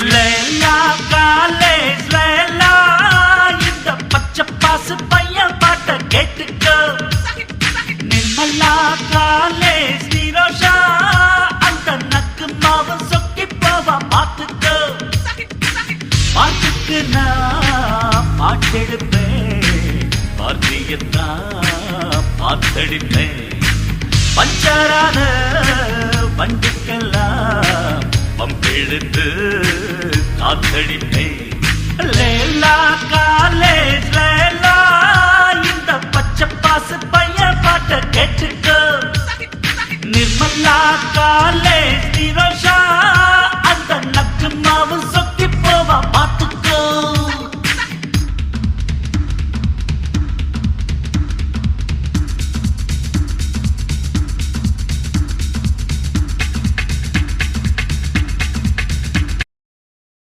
லேலா college லேலா, இந்த பச்சை பாசு பையன் பாட்ட கேட்டுக்கோ. நிம்மலா காலேஜ் நிரோஷா, அந்த நக்கு மாவன் சொக்கி போவா பார்த்துக்கோ. பாட்டுக்கு நான் பாட்டெடுப்பேன், பார்த்தியத்தான் பார்த்தடிப்பேன். பஞ்சரான வண்டிக்கெல்லாம் பம்பெழுத்து காத்தடிப்பேன். லேலா காலேஜ் லேலா, இந்த பச்சை பாசு பையன் பாட்ட கேட்டுக்கோ. நிர்மலா காலேஜ் நிரோஷா,